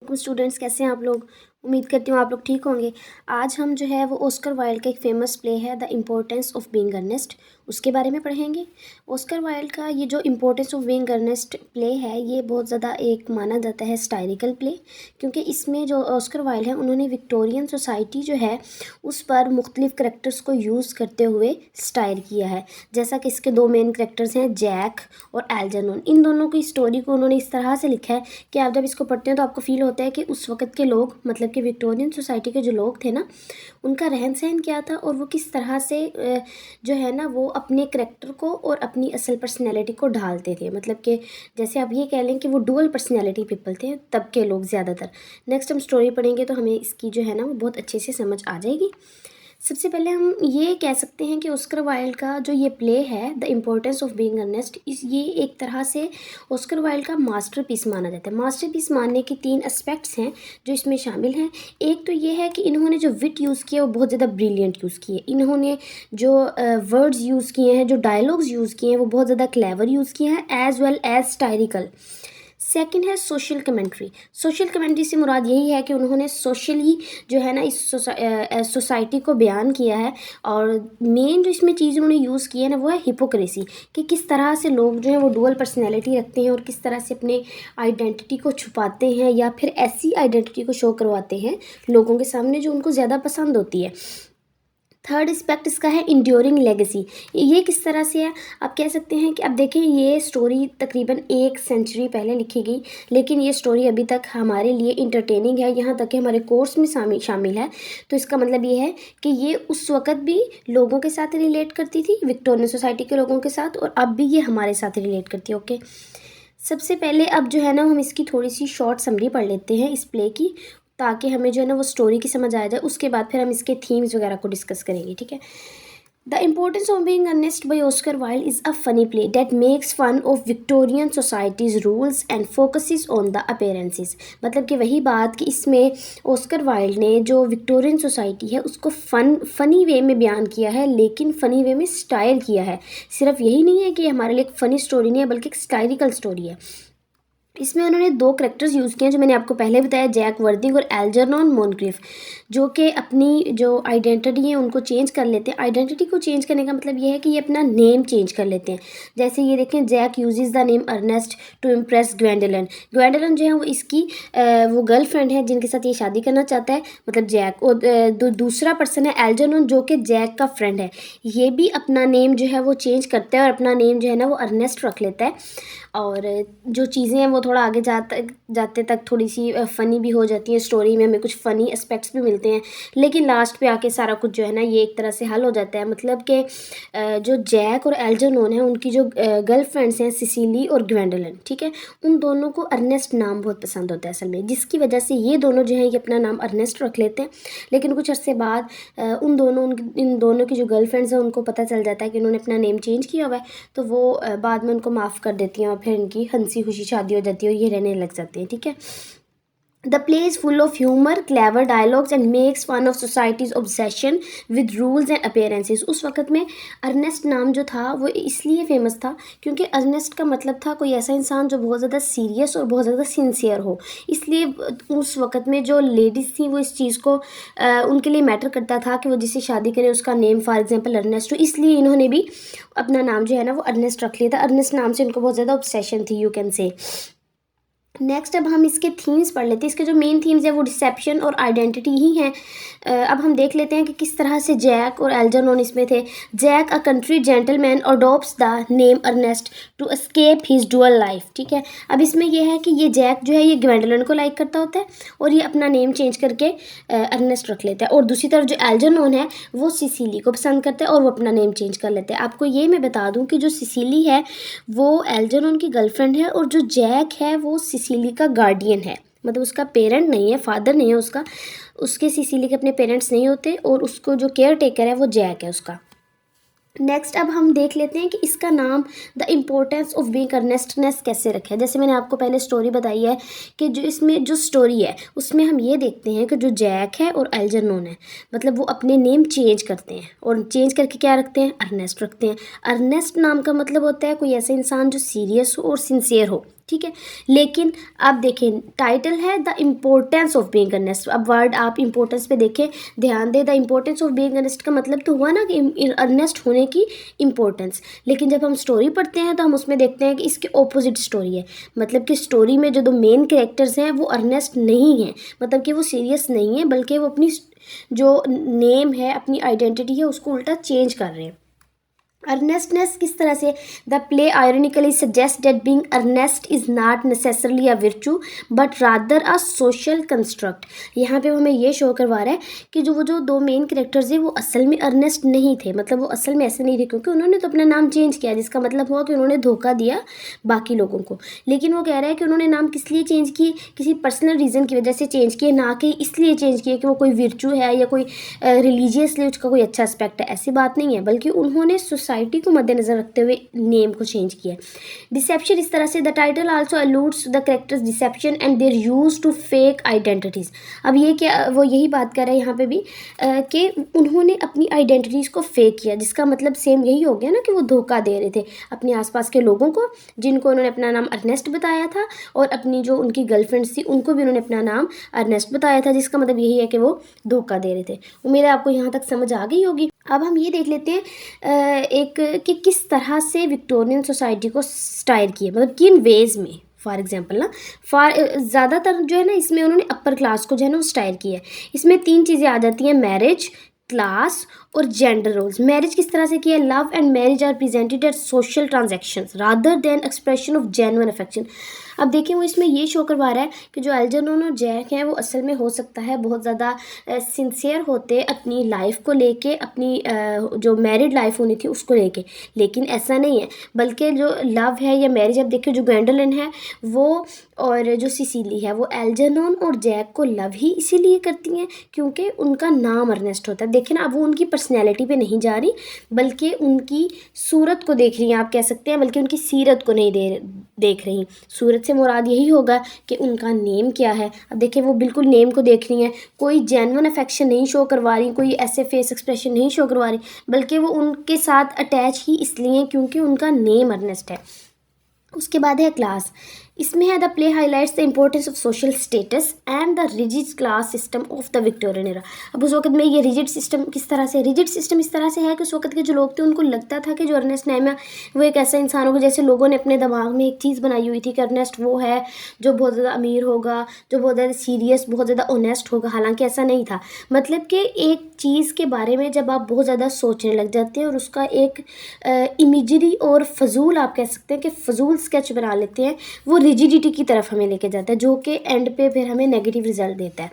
Students, कैसे हैं आप लोग। उम्मीद करती हूँ आप लोग ठीक होंगे। आज हम जो है वो ऑस्कर वाइल्ड का एक फेमस प्ले है the importance of being Earnest, उसके बारे में पढ़ेंगे। ऑस्कर वाइल्ड का ये जो importance of being Earnest play है ये बहुत ज़्यादा एक माना जाता है हिस्टोरिकल प्ले, क्योंकि इसमें जो ऑस्कर वाइल्ड है उन्होंने विक्टोरियन सोसाइटी जो है उस पर मुख्तलिफ करेक्टर्स को यूज़ करते हुए स्टाइल किया है। जैसा कि इसके दो मेन करेक्टर्स हैं, जैक और एल्जरनॉन। इन दोनों की स्टोरी को उन्होंने इस तरह से लिखा है कि आप जब इसको पढ़ते हैं तो आपको फील होता है कि उस वक़्त के लोग, मतलब कि विक्टोरियन सोसाइटी के जो लोग थे ना, उनका रहन सहन क्या था और वो किस तरह से जो है ना वो अपने करैक्टर को और अपनी असल पर्सनैलिटी को ढालते थे। मतलब कि जैसे आप ये कह लें कि वो डुअल पर्सनैलिटी पीपल थे तब के लोग ज़्यादातर। नेक्स्ट हम स्टोरी पढ़ेंगे तो हमें इसकी जो है ना वो बहुत अच्छे से समझ आ जाएगी। सबसे पहले हम ये कह सकते हैं कि ऑस्कर वाइल्ड का जो ये प्ले है the importance of being Earnest, ये एक तरह से ऑस्कर वाइल्ड का मास्टरपीस माना जाता है। मास्टरपीस मानने के 3 एस्पेक्ट्स हैं जो इसमें शामिल हैं। एक तो ये है कि इन्होंने जो विट यूज़ किया वो बहुत ज़्यादा ब्रिलियंट यूज़ किए। इन्होंने जो वर्ड्स यूज़ किए हैं, जो डायलॉग्स यूज़ किए हैं वो बहुत ज़्यादा क्लेवर यूज़ किए हैं एज वेल एज स्टायरिकल। सेकंड है सोशल कमेंट्री। सोशल कमेंट्री से मुराद यही है कि उन्होंने सोशली जो है ना इस सोसाइटी को बयान किया है। और मेन जो इसमें चीज़ उन्होंने यूज़ की है ना वो है हिपोक्रेसी, कि किस तरह से लोग जो है वो डुअल पर्सनैलिटी रखते हैं और किस तरह से अपने आइडेंटिटी को छुपाते हैं या फिर ऐसी आइडेंटिटी को शो करवाते हैं लोगों के सामने जो उनको ज़्यादा पसंद होती है। थर्ड एस्पेक्ट इसका है इंड्योरिंग लेगेसी। ये किस तरह से है, आप कह सकते हैं कि अब देखें ये स्टोरी तकरीबन 1 सेंचुरी पहले लिखी गई, लेकिन ये स्टोरी अभी तक हमारे लिए इंटरटेनिंग है, यहाँ तक कि हमारे कोर्स में शामिल है। तो इसका मतलब ये है कि ये उस वक़्त भी लोगों के साथ रिलेट करती थी, विक्टोरियन सोसाइटी के लोगों के साथ, और अब भी ये हमारे साथ रिलेट करती है। ओके, सबसे पहले अब जो है ना हम इसकी थोड़ी सी शॉर्ट समरी पढ़ लेते हैं इस प्ले की, ताकि हमें जो है ना वो स्टोरी की समझ आ जाए। उसके बाद फिर हम इसके थीम्स वगैरह को डिस्कस करेंगे, ठीक है। The importance of being Earnest by Oscar Wilde is a funny play that makes fun of Victorian societies rules and focuses on the appearances. मतलब कि वही बात कि इसमें ऑस्कर वाइल्ड ने जो विक्टोरियन सोसाइटी है उसको फ़नी वे में बयान किया है, लेकिन फ़नी वे में स्टाइल किया है। सिर्फ यही नहीं है कि हमारे लिए एक फ़नी स्टोरी नहीं है, बल्कि एक स्टाइरिकल स्टोरी है। इसमें उन्होंने 2 कैरेक्टर्स यूज़ किए हैं जो मैंने आपको पहले बताया, जैक वर्दिंग और एल्जरनॉन मोनक्लिफ, जो कि अपनी जो आइडेंटिटी है उनको चेंज कर लेते हैं। आइडेंटिटी को चेंज करने का मतलब ये है कि ये अपना नेम चेंज कर लेते हैं। जैसे ये देखें, Jack uses the name Earnest to impress Gwendolen. Gwendolen जो है वो इसकी वो गर्लफ्रेंड है जिनके साथ ये शादी करना चाहता है, मतलब जैक। और दूसरा पर्सन है एल्जरनॉन जो कि जैक का फ्रेंड है। ये भी अपना नेम जो है वो चेंज करता है और अपना नेम जो है ना वो अर्नेस्ट रख लेता है। और जो चीज़ें हैं वो थोड़ा आगे जाते तक थोड़ी सी फ़नी भी हो जाती हैं, स्टोरी में हमें कुछ फ़नी एस्पेक्ट्स भी मिलते हैं, लेकिन लास्ट पे आके सारा कुछ जो है ना ये एक तरह से हल हो जाता है। मतलब कि जो जैक और एल्जरनॉन है उनकी जो गर्लफ्रेंड्स हैं सिसिली और ग्वेंडोलिन, ठीक है, उन दोनों को अर्नेस्ट नाम बहुत पसंद होता है असल में, जिसकी वजह से ये दोनों जो हैं ये अपना नाम अर्नेस्ट रख लेते हैं। लेकिन कुछ अर्से बाद इन दोनों की जो गर्लफ्रेंड्स हैं उनको पता चल जाता है कि उन्होंने अपना नेम चेंज किया हुआ है, तो वो बाद में उनको माफ़ कर देती हैं और फिर इनकी हंसी खुशी शादी हो जाती है और ये रहने लग जाते हैं, ठीक है। The play is full of humor, clever dialogues and makes fun of society's obsession with rules and appearances। उस वक़्त में अर्नेस्ट नाम जो था वो इसलिए फेमस था क्योंकि अर्नेस्ट का मतलब था कोई ऐसा इंसान जो बहुत ज़्यादा सीरियस और बहुत ज़्यादा सिंसियर हो। इसलिए उस वक़्त में जो लेडीज़ थी वो इस चीज़ को उनके लिए मैटर करता था कि वो जिससे शादी करें उसका नेम फॉर एग्जांपल अर्नेस्ट हो। इसलिए इन्होंने भी अपना नाम जो है ना वो अर्नेस्ट रख लिया था। अर्नेस्ट नाम से इनको बहुत ज़्यादा ऑब्सेशन थी, यू कैन से। नेक्स्ट अब हम इसके थीम्स पढ़ लेते हैं। इसके जो मेन थीम्स है वो डिसेप्शन और आइडेंटिटी ही हैं। अब हम देख लेते हैं कि किस तरह से जैक और एल्जरनॉन इसमें थे। Jack a country gentleman adopts the name Earnest to escape his dual life, ठीक है। अब इसमें यह है कि ये जैक जो है ये ग्वेंडोलिन को लाइक करता होता है और ये अपना नेम चेंज करके अर्नेस्ट रख लेता है। और दूसरी तरफ जो एल्जरनॉन है वो सिसिली को पसंद करता है और वो अपना नेम चेंज कर लेता है। आपको ये मैं बता दूं कि जो सिसिली है वो एल्जरनॉन की गर्लफ्रेंड है और जो जैक है वो सिसिली का गार्डियन है, मतलब उसका पेरेंट नहीं है, फादर नहीं है उसका। उसके सिसिली के अपने पेरेंट्स नहीं होते और उसको जो केयर टेकर है वो जैक है उसका। नेक्स्ट अब हम देख लेते हैं कि इसका नाम द इम्पोर्टेंस ऑफ बीइंग अर्नेस्टनेस कैसे रखा है। जैसे मैंने आपको पहले स्टोरी बताई है कि जो इसमें जो स्टोरी है उसमें हम ये देखते हैं कि जो जैक है और एल्जरनॉन है मतलब वो अपने नेम चेंज करते हैं और चेंज करके क्या रखते हैं, अर्नेस्ट रखते हैं। अर्नेस्ट नाम का मतलब होता है कोई ऐसा इंसान जो सीरियस हो और सिंसियर हो, ठीक है। लेकिन आप देखें टाइटल है the importance of being earnest. अब वर्ड आप इम्पोर्टेंस पे देखें, ध्यान दें, the importance of being earnest का मतलब तो हुआ ना कि अर्नेस्ट होने की इम्पोर्टेंस। लेकिन जब हम स्टोरी पढ़ते हैं तो हम उसमें देखते हैं कि इसके ऑपोजिट स्टोरी है। मतलब कि स्टोरी में जो दो मेन कैरेक्टर्स हैं वो अर्नेस्ट नहीं हैं, मतलब कि वो सीरियस नहीं है, बल्कि वो अपनी जो नेम है, अपनी आइडेंटिटी है, उसको उल्टा चेंज कर रहे हैं। अर्नेस्टनेस किस तरह से, the play ironically suggest that being earnest is not necessarily a virtue but rather a social construct. यहाँ पे हमें ये शो करवा रहा है कि वो जो दो मेन कैरेक्टर्स हैं वो असल में अर्नेस्ट नहीं थे, मतलब वो असल में ऐसे नहीं थे, क्योंकि उन्होंने तो अपना नाम चेंज किया, जिसका मतलब हुआ कि उन्होंने धोखा दिया बाकी लोगों को। लेकिन वो कह रहा है कि उन्होंने नाम किस लिए चेंज किए, किसी पर्सनल रीज़न की वजह से चेंज किए, ना कि इसलिए चेंज किए कि वो कोई विर्चू है या कोई रिलीजियसली उसका कोई अच्छा एस्पेक्ट है, ऐसी बात नहीं है, बल्कि उन्होंने सोसाइटी को मद्देनज़र रखते हुए नेम को चेंज किया। डिसेप्शन इस तरह से, the title also alludes to the characters deception and their use to fake identities. अब ये क्या, वो यही बात कर रहे हैं यहाँ पे भी कि उन्होंने अपनी आइडेंटिटीज़ को फेक किया, जिसका मतलब सेम यही हो गया ना कि वो धोखा दे रहे थे अपने आसपास के लोगों को, जिनको उन्होंने अपना नाम अर्नेस्ट बताया था, और अपनी जो उनकी गर्लफ्रेंड्स थी उनको भी उन्होंने अपना नाम अर्नेस्ट बताया था, जिसका मतलब यही है कि वो धोखा दे रहे थे। उम्मीद है आपको यहाँ तक समझ आ गई होगी। अब हम ये देख लेते हैं एक कि किस तरह से विक्टोरियन सोसाइटी को स्टाइल किया, मतलब किन वेज़ में। फॉर एग्जाम्पल ना, ज़्यादातर जो है ना इसमें उन्होंने अपर क्लास को जो है ना वो स्टाइल किया है। इसमें 3 चीज़ें आ जाती हैं, मैरिज, क्लास और जेंडर रोल्स। मैरिज किस तरह से किया, love and marriage are presented as social transactions rather than expression of genuine affection. अब देखिए वो इसमें ये शो करवा रहा है कि जो एल्जरनॉन और जैक हैं वो असल में हो सकता है बहुत ज़्यादा सिंसियर होते अपनी लाइफ को लेके, अपनी जो मैरिड लाइफ होनी थी उसको लेके, लेकिन ऐसा नहीं है, बल्कि जो लव है या मैरिज, अब देखिए जो ग्वेंडोलिन है वो और जो सिसिली है वो एल्जरनॉन और जैक को लव ही इसीलिए करती हैं क्योंकि उनका नाम अर्नेस्ट होता है। देखिए ना, अब वो उनकी पर्सनैलिटी पे नहीं जा रही, बल्कि उनकी सूरत को देख रही हैं, आप कह सकते हैं, बल्कि उनकी सीरत को नहीं देख रही। सूरत से मुराद यही होगा कि उनका नेम क्या है। अब देखिए वो बिल्कुल नेम को देख रही हैं, कोई जेन्युइन अफेक्शन नहीं शो करवा रही, कोई ऐसे फेस एक्सप्रेशन नहीं शो करवा रही, बल्कि वो उनके साथ अटैच ही इसलिए क्योंकि उनका नेम अर्नेस्ट है। उसके बाद है क्लास। इसमें है the play highlights the importance of social status and the rigid class system of the Victorian era. अब उस वक्त में ये रिजिड सिस्टम किस तरह से, रिजिड सिस्टम इस तरह से है कि उस वक्त के जो लोग थे उनको लगता था कि जो अर्नेस्ट नाम है वो एक ऐसा इंसान होगा, जैसे लोगों ने अपने दिमाग में एक चीज़ बनाई हुई थी कि अर्नेस्ट वो है जो बहुत ज़्यादा अमीर होगा, जो बहुत ज़्यादा सीरियस, बहुत ज़्यादा ऑनेस्ट होगा। हालांकि ऐसा नहीं था। मतलब कि एक चीज़ के बारे में जब आप बहुत ज़्यादा सोचने लग जाते हैं और उसका एक इमेजरी और फजूल, आप कह सकते हैं कि फजूल स्केच बना लेते हैं, वो रिजिडिटी की तरफ हमें लेके जाता है, जो कि एंड पे फिर हमें नेगेटिव रिजल्ट देता है।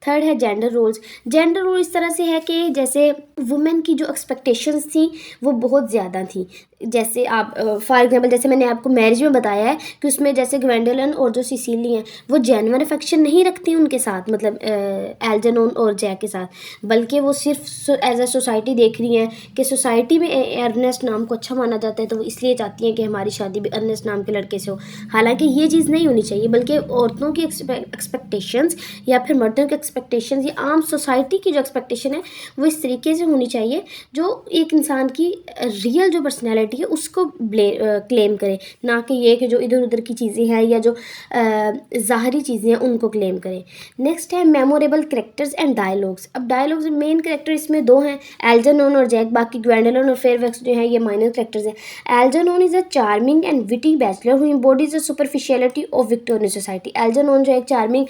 थर्ड है जेंडर रोल्स। जेंडर रोल इस तरह से है कि जैसे वुमेन की जो एक्सपेक्टेशंस थी वो बहुत ज़्यादा थी। जैसे आप फॉर एग्जांपल जैसे मैंने आपको मैरिज में बताया है कि उसमें जैसे ग्वेंडोलिन और जो सिसिली हैं वो जेन्युइन अफेक्शन नहीं रखती उनके साथ, मतलब एल्जरनॉन और जैक के साथ, बल्कि वो सिर्फ एज अ सोसाइटी देख रही हैं कि सोसाइटी में अर्नेस्ट नाम को अच्छा माना जाता है, तो वो इसलिए चाहती हैं कि हमारी शादी भी अर्नेस्ट नाम के लड़के से हो। हालांकि ये चीज़ नहीं होनी चाहिए, बल्कि औरतों की एक्सपेक्टेशंस या फिर मर्दों की एक्सपेक्टेशंस या आम सोसाइटी की जो एक्सपेक्टेशन है वो इस तरीके से होनी चाहिए जो एक इंसान की रियल जो पर्सनैलिटी है उसको क्लेम करे, ना कि ये कि जो इधर उधर की चीज़ें हैं या जो ज़ाहरी चीज़ें हैं उनको क्लेम करें। नेक्स्ट है मेमोरेबल कैरेक्टर्स एंड डायलॉग्स। अब डायलॉग्स मेन कैरेक्टर इसमें 2 हैं, एल्जरनॉन और जैक, बाकी ग्वेंडोलिन और फेयरफैक्स जो है ये माइनर कैरेक्टर्स हैं। Algernon is a charming and witty bachelor who embodies the superficiality of Victorian society. Algernon जो एक चार्मिंग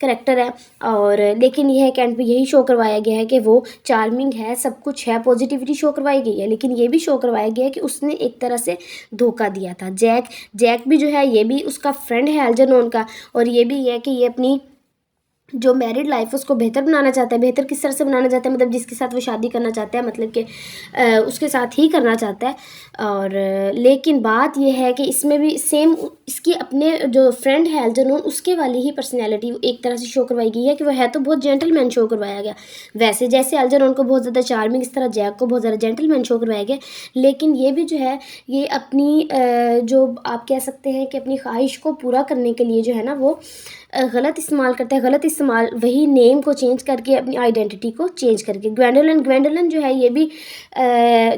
कैरेक्टर है, और लेकिन यह कैंट पे यही शो करवाया गया है कि वो चार्मिंग है, सब कुछ है, पॉजिटिविटी शो करवाई गई है, लेकिन ये भी शो करवाया गया है कि उसने एक तरह से धोखा दिया था। जैक भी जो है ये भी उसका फ्रेंड है एल्जरनॉन का, और ये भी है कि ये अपनी जो मैरिड लाइफ उसको बेहतर बनाना चाहता है। बेहतर किस तरह से बनाना चाहता है, मतलब जिसके साथ वो शादी करना चाहता है, मतलब कि उसके साथ ही करना चाहता है। और लेकिन बात यह है कि इसमें भी सेम इसकी अपने जो फ्रेंड है एल्जरनॉन उसके वाली ही पर्सनैलिटी एक तरह से शो करवाई गई है कि वो है तो बहुत जेंटलमैन शो करवाया गया। वैसे जैसे एल्जरनॉन को बहुत ज़्यादा चार्मिंग, इस तरह जैक को बहुत ज़्यादा जेंटलमैन शो करवाया गया, लेकिन ये भी जो है ये अपनी जो आप कह सकते हैं कि अपनी ख्वाहिश को पूरा करने के लिए जो है ना वो गलत इस्तेमाल करता है। गलत इस इस्तेमाल, वही नेम को चेंज करके, अपनी आइडेंटिटी को चेंज करके। ग्वेंडोलिन जो है ये भी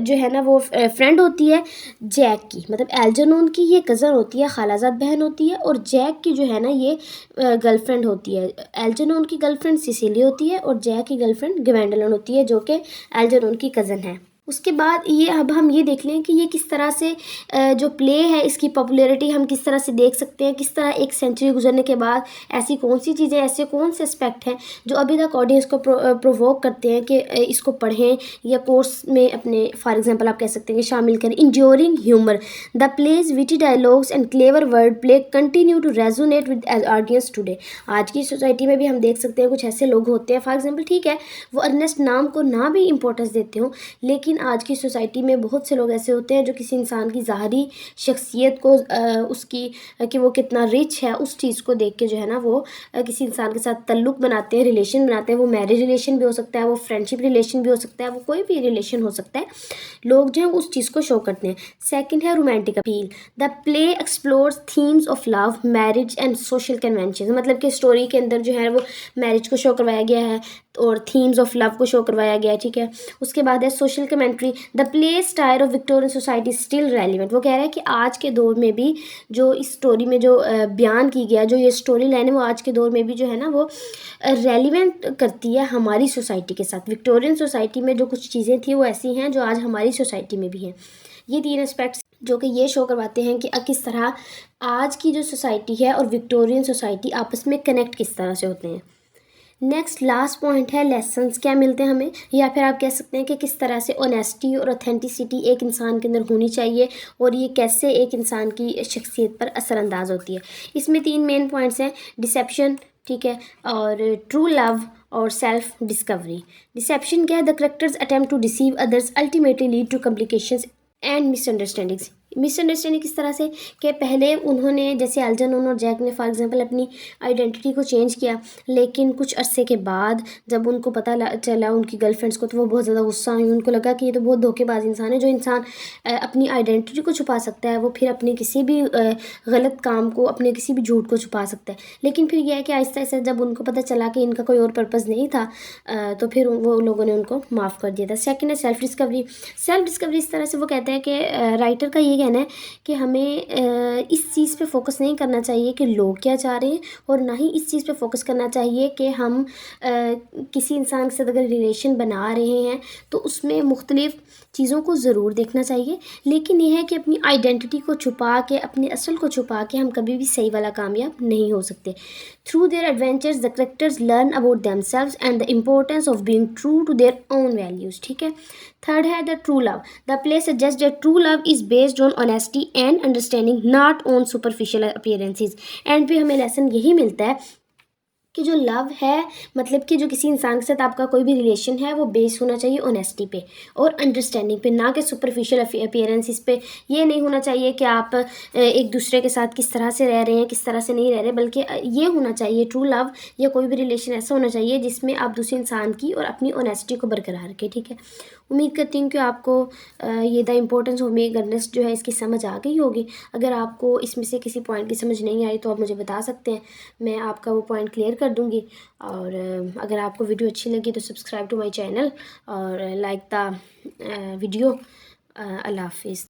जो है ना वो फ्रेंड होती है जैक की, मतलब एल्जरनोन की ये कज़न होती है, खालाजाद बहन होती है, और जैक की जो है ना ये गर्लफ्रेंड होती है। एल्जरनोन की गर्लफ्रेंड सिसिली होती है और जैक की गर्लफ्रेंड ग्वेंडोलिन होती है, जो कि एल्जरनोन की कज़न है। उसके बाद ये अब हम ये देख लें कि ये किस तरह से जो प्ले है इसकी पॉपुलैरिटी हम किस तरह से देख सकते हैं, किस तरह एक सेंचुरी गुजरने के बाद ऐसी कौन सी चीज़ें, ऐसे कौन से एस्पेक्ट हैं जो अभी तक ऑडियंस को प्रोवोक करते हैं कि इसको पढ़ें या कोर्स में अपने, फॉर एग्जांपल आप कह सकते हैं कि शामिल करें। Enduring humour, the plays witty dialogues and clever word play continue to resonate with audience today. आज की सोसाइटी में भी हम देख सकते हैं कुछ ऐसे लोग होते हैं, फॉर एग्जाम्पल ठीक है वो अर्नेस्ट नाम को ना भी इंपॉर्टेंस देते हो, लेकिन आज की सोसाइटी में बहुत से लोग ऐसे होते हैं जो किसी इंसान की ज़ाहरी शख्सियत को उसकी कि वो कितना रिच है उस चीज़ को देख के जो है ना वो किसी इंसान के साथ ताल्लुक़ बनाते हैं, रिलेशन बनाते हैं। वो मैरिज रिलेशन भी हो सकता है, वो फ्रेंडशिप रिलेशन भी हो सकता है, वो कोई भी रिलेशन हो सकता है। लोग जो है उस चीज़ को शो करते हैं। सेकंड है romantic appeal, the play explores themes of love, marriage and social convention. मतलब कि स्टोरी के अंदर जो है वो मैरिज को शो करवाया गया है और थीम्स ऑफ लव को शो करवाया गया है, ठीक है। उसके बाद है social commentary, the play style of Victorian society still relevant. वो कह रहा है कि आज के दौर में भी जो इस स्टोरी में जो बयान की गया, जो ये स्टोरी लाइन है वो आज के दौर में भी जो है ना वो रेलिवेंट करती है हमारी सोसाइटी के साथ। विक्टोरियन सोसाइटी में जो कुछ चीज़ें थी वो ऐसी हैं जो आज हमारी सोसाइटी में भी हैं। ये 3 एस्पेक्ट्स जो कि ये शो करवाते हैं कि किस तरह आज की जो सोसाइटी है और विक्टोरियन सोसाइटी आपस में कनेक्ट किस तरह से होते हैं। नेक्स्ट लास्ट पॉइंट है लेसन्स क्या मिलते हैं हमें, या फिर आप कह सकते हैं कि किस तरह से ऑनेस्टी और ऑथेंटिसिटी एक इंसान के अंदर होनी चाहिए और ये कैसे एक इंसान की शख्सियत पर असरअंदाज होती है। इसमें 3 मेन पॉइंट्स हैं, डिसेप्शन, ठीक है, और ट्रू लव और सेल्फ डिस्कवरी। डिसेप्शन क्या है, the characters attempt to deceive others ultimately lead to complications and misunderstandings. Misunderstanding किस तरह से कि पहले उन्होंने जैसे एल्जरनोन और जैक ने फॉर एग्जांपल अपनी आइडेंटिटी को चेंज किया, लेकिन कुछ अरसे के बाद जब उनको पता चला उनकी गर्लफ्रेंड्स को, तो वो बहुत ज़्यादा गुस्सा हुई। उनको लगा कि ये तो बहुत धोखेबाज इंसान है। जो इंसान अपनी आइडेंटिटी को छुपा सकता है वो फिर अपने किसी भी गलत काम को, अपने किसी भी झूठ को छुपा सकता है। लेकिन फिर यह है कि आहिस्ता आहिस्ता जब उनको पता चला कि इनका कोई और पर्पज़ नहीं था तो फिर वो लोगों ने उनको माफ़ कर दिया था। सेकेंड है सेल्फ डिस्कवरी। सेल्फ डिस्कवरी इस तरह से वो कहते हैं कि राइटर का ये कहना है कि हमें इस चीज़ पे फोकस नहीं करना चाहिए कि लोग क्या चाह रहे हैं, और ना ही इस चीज़ पे फोकस करना चाहिए कि हम किसी इंसान के साथ अगर रिलेशन बना रहे हैं तो उसमें मुख्तलिफ़ चीज़ों को ज़रूर देखना चाहिए, लेकिन यह है कि अपनी आइडेंटिटी को छुपा के, अपने असल को छुपा के हम कभी भी सही वाला कामयाब नहीं हो सकते। Through their adventures the characters learn about themselves and the importance of being true to their own values, ठीक है। थर्ड है the true love, the play suggest that true love is based on honesty and understanding, not on superficial appearances. And भी हमें lesson यही मिलता है कि जो लव है, मतलब कि जो किसी इंसान के साथ आपका कोई भी रिलेशन है वो बेस होना चाहिए ऑनेस्टी पे और अंडरस्टैंडिंग पे, ना कि सुपरफिशियल अपीयरेंसेस पे। ये नहीं होना चाहिए कि आप एक दूसरे के साथ किस तरह से रह रहे हैं, किस तरह से नहीं रह रहे, बल्कि ये होना चाहिए ट्रू लव या कोई भी रिलेशन ऐसा होना चाहिए जिसमें आप दूसरे इंसान की और अपनी ऑनेस्टी को बरकरार रखें, ठीक है। उम्मीद करती हूँ कि आपको ये the importance of being honest जो है इसकी समझ आ गई होगी। अगर आपको इसमें से किसी पॉइंट की समझ नहीं आई तो आप मुझे बता सकते हैं, मैं आपका वो पॉइंट क्लियर कर दूँगी। और अगर आपको वीडियो अच्छी लगी तो सब्सक्राइब टू माय चैनल और लाइक द वीडियो। अल्लाह हाफिज़।